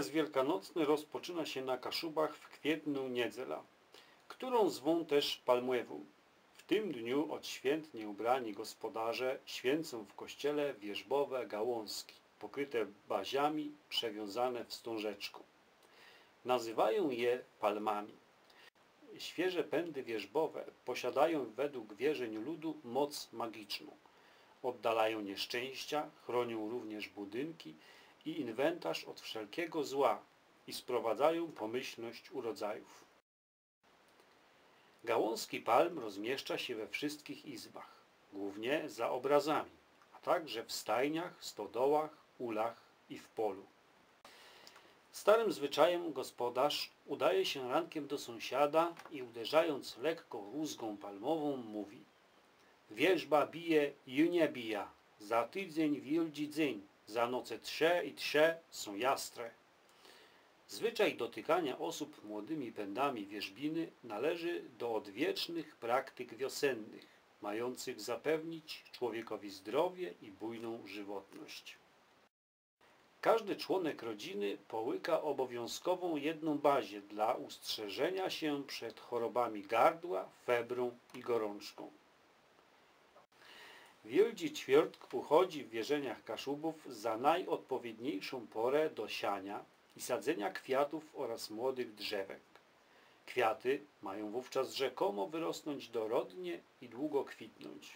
Okres wielkanocny rozpoczyna się na Kaszubach w kwietniu niedziela, którą zwą też Palmową. W tym dniu odświętnie ubrani gospodarze święcą w kościele wierzbowe gałązki, pokryte baziami, przewiązane wstążeczką. Nazywają je palmami. Świeże pędy wierzbowe posiadają według wierzeń ludu moc magiczną. Oddalają nieszczęścia, chronią również budynki i inwentarz od wszelkiego zła i sprowadzają pomyślność urodzajów. Gałązki palm rozmieszcza się we wszystkich izbach, głównie za obrazami, a także w stajniach, stodołach, ulach i w polu. Starym zwyczajem gospodarz udaje się rankiem do sąsiada i uderzając lekko rózgą palmową mówi: wierzba bije i nie bija, za tydzień wielki dzień, za noce trze i trze są jastre. Zwyczaj dotykania osób młodymi pędami wierzbiny należy do odwiecznych praktyk wiosennych, mających zapewnić człowiekowi zdrowie i bujną żywotność. Każdy członek rodziny połyka obowiązkową jedną bazię dla ustrzeżenia się przed chorobami gardła, febrą i gorączką. Wielki Ćwiertk uchodzi w wierzeniach Kaszubów za najodpowiedniejszą porę do siania i sadzenia kwiatów oraz młodych drzewek. Kwiaty mają wówczas rzekomo wyrosnąć dorodnie i długo kwitnąć.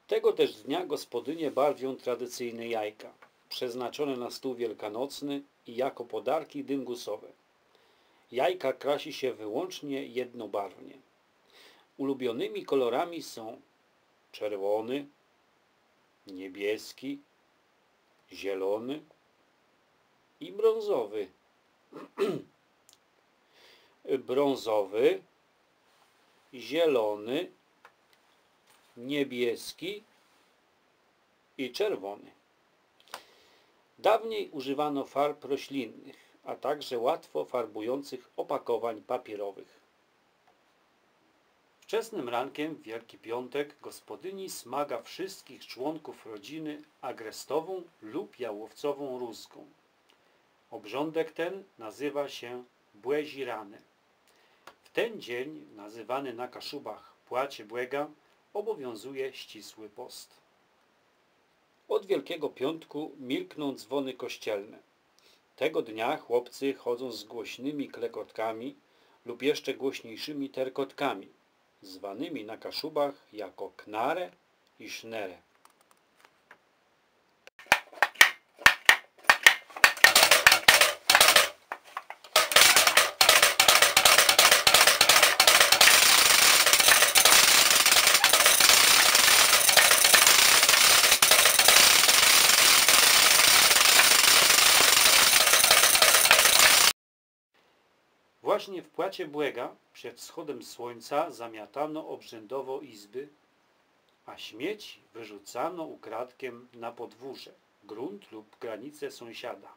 Tego też dnia gospodynie barwią tradycyjne jajka, przeznaczone na stół wielkanocny i jako podarki dyngusowe. Jajka krasi się wyłącznie jednobarwnie. Ulubionymi kolorami są czerwony, niebieski, zielony i brązowy. Brązowy, zielony, niebieski i czerwony. Dawniej używano farb roślinnych, a także łatwo farbujących opakowań papierowych. Wczesnym rankiem w Wielki Piątek gospodyni smaga wszystkich członków rodziny agrestową lub jałowcową rózgą. Obrządek ten nazywa się błezirane. W ten dzień, nazywany na Kaszubach Płacie Błega, obowiązuje ścisły post. Od Wielkiego Piątku milkną dzwony kościelne. Tego dnia chłopcy chodzą z głośnymi klekotkami lub jeszcze głośniejszymi terkotkami, zwanymi na Kaszubach jako knare i sznere. Właśnie w Płacie Błega przed wschodem słońca zamiatano obrzędowo izby, a śmieci wyrzucano ukradkiem na podwórze, grunt lub granice sąsiada.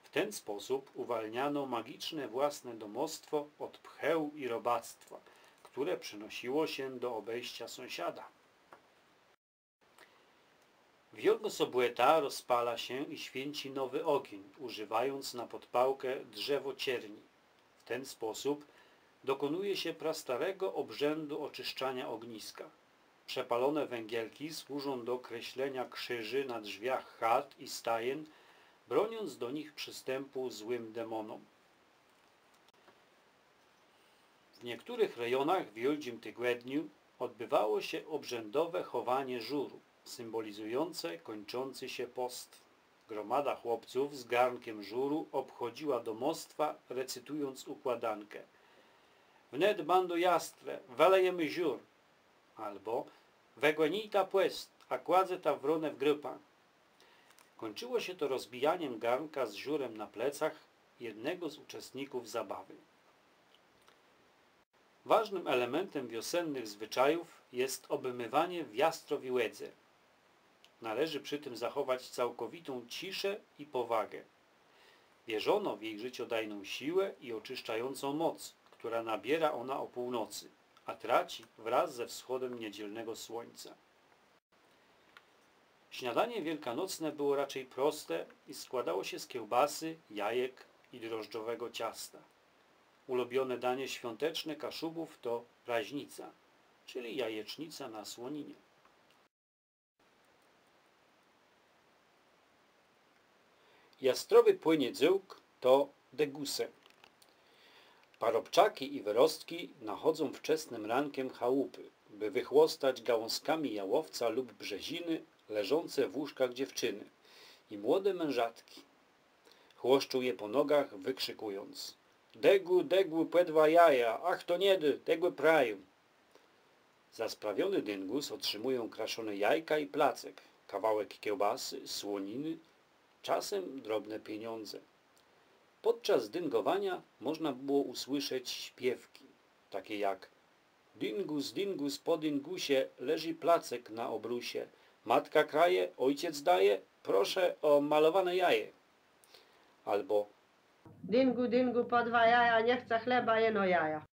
W ten sposób uwalniano magiczne własne domostwo od pcheł i robactwa, które przynosiło się do obejścia sąsiada. Wielkosobłęta rozpala się i święci nowy ogień, używając na podpałkę drzewo cierni. W ten sposób dokonuje się prastarego obrzędu oczyszczania ogniska. Przepalone węgielki służą do kreślenia krzyży na drzwiach chat i stajen, broniąc do nich przystępu złym demonom. W niektórych rejonach w Wielkim Tygodniu odbywało się obrzędowe chowanie żuru, symbolizujące kończący się post. Gromada chłopców z garnkiem żuru obchodziła domostwa, recytując układankę: wnet bando jastre, welejemy żur, albo wegłenita płest, a kładze ta wronę w grypa. Kończyło się to rozbijaniem garnka z żurem na plecach jednego z uczestników zabawy. Ważnym elementem wiosennych zwyczajów jest obmywanie w Jastrowi Łedze. Należy przy tym zachować całkowitą ciszę i powagę. Wierzono w jej życiodajną siłę i oczyszczającą moc, która nabiera ona o północy, a traci wraz ze wschodem niedzielnego słońca. Śniadanie wielkanocne było raczej proste i składało się z kiełbasy, jajek i drożdżowego ciasta. Ulubione danie świąteczne Kaszubów to raźnica, czyli jajecznica na słoninie. Jastrowy płyniedzyłk to deguse. Parobczaki i wyrostki nachodzą wczesnym rankiem chałupy, by wychłostać gałązkami jałowca lub brzeziny leżące w łóżkach dziewczyny i młode mężatki. Chłoszczą je po nogach, wykrzykując: degu, degu, płedwa jaja, ach to niedy, degły prają. Za sprawiony dyngus otrzymują kraszone jajka i placek, kawałek kiełbasy, słoniny, czasem drobne pieniądze. Podczas dyngowania można było usłyszeć śpiewki, takie jak: dingus, dingus, po dyngusie leży placek na obrusie, matka kraje, ojciec daje, proszę o malowane jaje. Albo: Dyngu, dyngu, po 2 jaja, nie chcę chleba, jeno jaja.